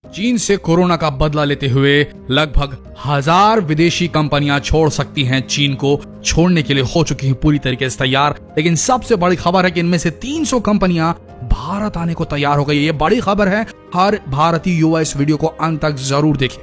चीन से कोरोना का बदला लेते हुए लगभग 1000 विदेशी कंपनियां छोड़ सकती हैं। चीन को छोड़ने के लिए हो चुकी हैं पूरी तरीके से तैयार। लेकिन सबसे बड़ी खबर है कि इनमें से 300 कंपनियां भारत आने को तैयार हो गई है। ये बड़ी खबर है। हर भारतीय युवा इस वीडियो को अंत तक जरूर देखे।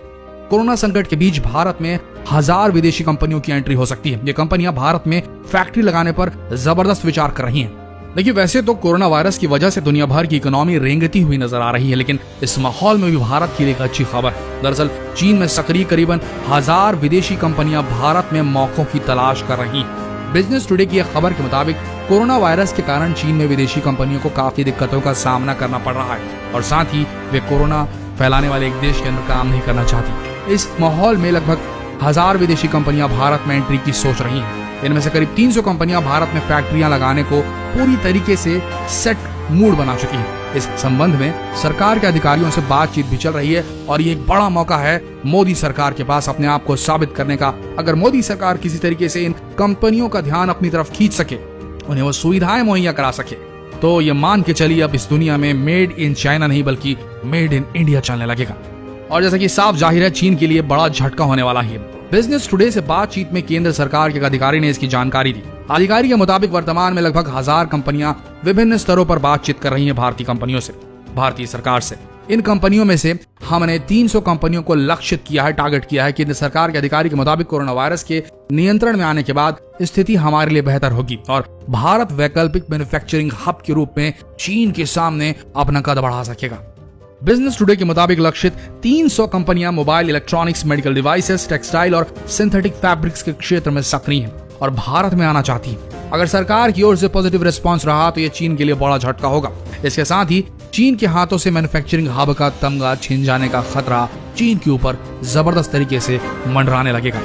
कोरोना संकट के बीच भारत में 1000 विदेशी कंपनियों की एंट्री हो सकती है। ये कंपनियां भारत में फैक्ट्री लगाने पर जबरदस्त विचार कर रही हैं। देखिए, वैसे तो कोरोना वायरस की वजह से दुनिया भर की इकोनॉमी रेंगती हुई नजर आ रही है, लेकिन इस माहौल में भी भारत के लिए एक अच्छी खबर है। दरअसल चीन में सक्रिय करीबन 1000 विदेशी कंपनियां भारत में मौकों की तलाश कर रही हैं। बिजनेस टुडे की एक खबर के मुताबिक कोरोना वायरस के कारण चीन में विदेशी कंपनियों को काफी दिक्कतों का सामना करना पड़ रहा है और साथ ही वे कोरोना फैलाने वाले एक देश के अंदर काम नहीं करना चाहती। इस माहौल में लगभग 1000 विदेशी कंपनियां भारत में एंट्री की सोच रही हैं। इनमें से करीब 300 कंपनियां भारत में फैक्ट्रियां लगाने को पूरी तरीके से सेट मूड बना चुकी हैं। इस संबंध में सरकार के अधिकारियों से बातचीत भी चल रही है और ये एक बड़ा मौका है मोदी सरकार के पास अपने आप को साबित करने का। अगर मोदी सरकार किसी तरीके से इन कंपनियों का ध्यान अपनी तरफ खींच सके, उन्हें वो सुविधाएं मुहैया करा सके, तो ये मान के चलिए अब इस दुनिया में मेड इन चाइना नहीं बल्कि मेड इन इंडिया चलने लगेगा। और जैसा कि साफ जाहिर है, चीन के लिए बड़ा झटका होने वाला है। बिजनेस टुडे से बातचीत में केंद्र सरकार के एक अधिकारी ने इसकी जानकारी दी। अधिकारी के मुताबिक वर्तमान में लगभग 1000 कंपनियां विभिन्न स्तरों पर बातचीत कर रही हैं भारतीय सरकार से। इन कंपनियों में से हमने 300 कंपनियों को लक्षित किया है, टारगेट किया है। केंद्र सरकार के अधिकारी के मुताबिक कोरोना वायरस के नियंत्रण में आने के बाद स्थिति हमारे लिए बेहतर होगी और भारत वैकल्पिक मैन्युफैक्चरिंग हब के रूप में चीन के सामने अपना कद बढ़ा सकेगा। बिजनेस टुडे के मुताबिक लक्षित 300 कंपनियां mobile electronics, medical devices, textile और सिंथेटिक फैब्रिक्स के क्षेत्र में सक्रिय हैं और भारत में आना चाहती हैं। अगर सरकार की ओर से पॉजिटिव रिस्पांस रहा तो ये चीन के लिए बड़ा झटका होगा। इसके साथ ही चीन के हाथों से मैन्युफैक्चरिंग हब का तमगा छिन जाने का खतरा चीन के ऊपर जबरदस्त तरीके से मंडराने लगेगा।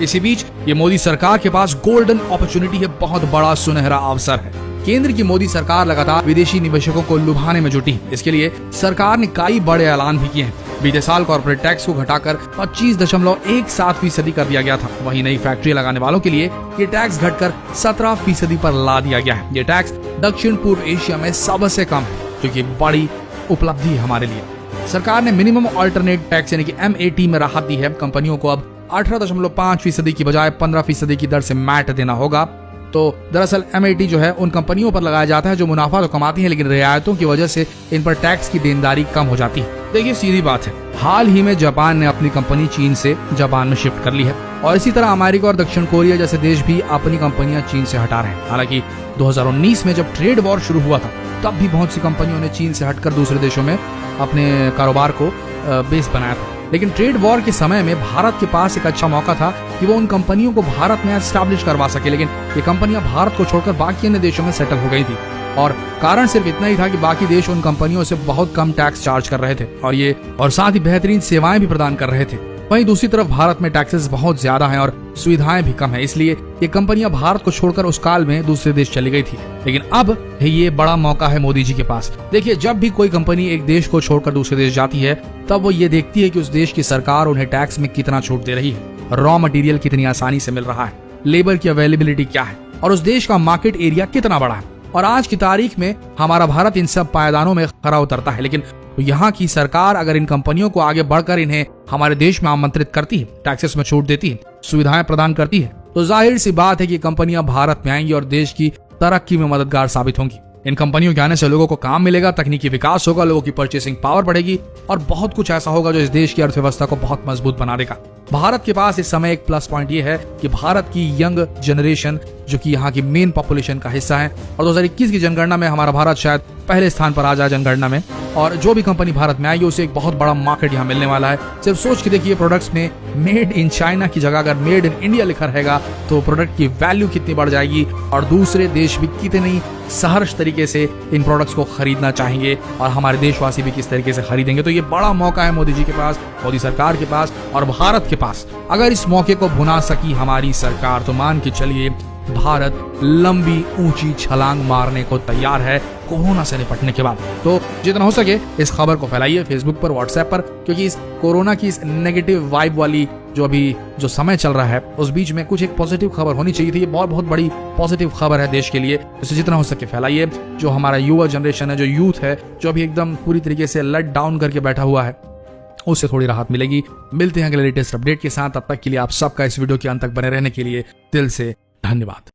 इसी बीच ये मोदी सरकार के पास गोल्डन अपॉर्चुनिटी है, बहुत बड़ा सुनहरा अवसर है। केंद्र की मोदी सरकार लगातार विदेशी निवेशकों को लुभाने में जुटी है। इसके लिए सरकार ने कई बड़े ऐलान भी किए हैं। बीते साल कॉर्पोरेट टैक्स को घटाकर 25.17% कर दिया गया था। वहीं नई फैक्ट्री लगाने वालों के लिए ये टैक्स घटकर 17% पर ला दिया गया है। ये टैक्स दक्षिण पूर्व एशिया में सबसे कम है, जो कि बड़ी उपलब्धि है हमारे लिए। सरकार ने मिनिमम अल्टरनेट टैक्स यानी कि MAT में राहत दी है। कंपनियों को अब 18.5% की बजाय 15% की दर से मैट देना होगा। तो दरअसल MAT जो है उन कंपनियों पर लगाया जाता है जो मुनाफा तो कमाती हैं, लेकिन रियायतों की वजह से इन पर टैक्स की देनदारी कम हो जाती है। देखिए, सीधी बात है, हाल ही में जापान ने अपनी कंपनी चीन से जापान में शिफ्ट कर ली है और इसी तरह अमेरिका और दक्षिण कोरिया जैसे देश भी अपनी कंपनियां चीन से हटा रहे हैं। हालांकि 2019 में जब ट्रेड वॉर शुरू हुआ था, तब भी बहुत सी कंपनियों ने चीन से हटकर दूसरे देशों में अपने कारोबार को बेस बनाया था। लेकिन ट्रेड वॉर के समय में भारत के पास एक अच्छा मौका था कि वो उन कंपनियों को भारत में एस्टैब्लिश करवा सके, लेकिन ये कंपनियां भारत को छोड़कर बाकी अन्य देशों में सेटल हो गई थी और कारण सिर्फ इतना ही था कि बाकी देश उन कंपनियों से बहुत कम टैक्स चार्ज कर रहे थे और साथ ही बेहतरीन सेवाएं भी प्रदान कर रहे थे। वहीं दूसरी तरफ भारत में टैक्सेस बहुत ज्यादा हैं और सुविधाएं भी कम है, इसलिए ये कंपनियां भारत को छोड़कर उस काल में दूसरे देश चली गई थी। लेकिन अब ये बड़ा मौका है मोदी जी के पास। देखिए, जब भी कोई कंपनी एक देश को छोड़कर दूसरे देश जाती है, तब वो ये देखती है कि उस देश की सरकार उन्हें टैक्स में कितना छूट दे रही है, रॉ मटेरियल कितनी आसानी से मिल रहा है, लेबर की अवेलेबिलिटी क्या है और उस देश का मार्केट एरिया कितना बड़ा है। और आज की तारीख में हमारा भारत इन सब पायदानों में खरा उतरता है। लेकिन यहाँ की सरकार अगर इन कंपनियों को आगे बढ़कर इन्हें हमारे देश में आमंत्रित करती है, टैक्सेस में छूट देती है, सुविधाएं प्रदान करती है, तो जाहिर सी बात है कि कंपनियां भारत में आएंगी और देश की तरक्की में मददगार साबित होंगी। इन कंपनियों के आने से लोगों को काम मिलेगा, तकनीकी विकास होगा, लोगों की परचेसिंग पावर बढ़ेगी और बहुत कुछ ऐसा होगा जो इस देश की अर्थव्यवस्था को बहुत मजबूत बना देगा। भारत के पास इस समय एक प्लस पॉइंट ये है कि भारत की यंग जनरेशन जो कि यहाँ की मेन पॉपुलेशन का हिस्सा है और 2021 की जनगणना में हमारा भारत शायद पहले स्थान पर आ जाए जनगणना में। और जो भी कंपनी भारत में आएगी उसे एक बहुत बड़ा मार्केट यहाँ मिलने वाला है। सिर्फ सोच के देखिए, प्रोडक्ट्स में मेड इन चाइना की जगह अगर मेड इन इंडिया लिखा रहेगा तो प्रोडक्ट की वैल्यू कितनी बढ़ जाएगी और दूसरे देश भी कितनी सहर्ष तरीके से इन प्रोडक्ट्स को खरीदना चाहेंगे और हमारे देशवासी भी किस तरीके से खरीदेंगे। तो ये बड़ा मौका है मोदी जी के पास, मोदी सरकार के पास और भारत के पास। अगर इस मौके को भुना सकी हमारी सरकार तो मान के चलिए भारत लंबी ऊंची छलांग मारने को तैयार है कोरोना से निपटने के बाद। तो जितना हो सके इस खबर को फैलाइए फेसबुक पर, व्हाट्सएप पर, क्योंकि इस कोरोना की इस नेगेटिव वाइब वाली जो समय चल रहा है उस बीच में कुछ एक पॉजिटिव खबर होनी चाहिए थी। ये बहुत बड़ी पॉजिटिव खबर है देश के लिए, इसे जितना हो सके फैलाइए। जो हमारा युवा जनरेशन है, जो यूथ है, जो अभी एकदम पूरी तरीके से लेट डाउन करके बैठा हुआ है, उससे थोड़ी राहत मिलेगी। मिलते हैं अगले लेटेस्ट अपडेट के साथ, तब तक के लिए आप सबका इस वीडियो के अंत तक बने रहने के लिए दिल से धन्यवाद।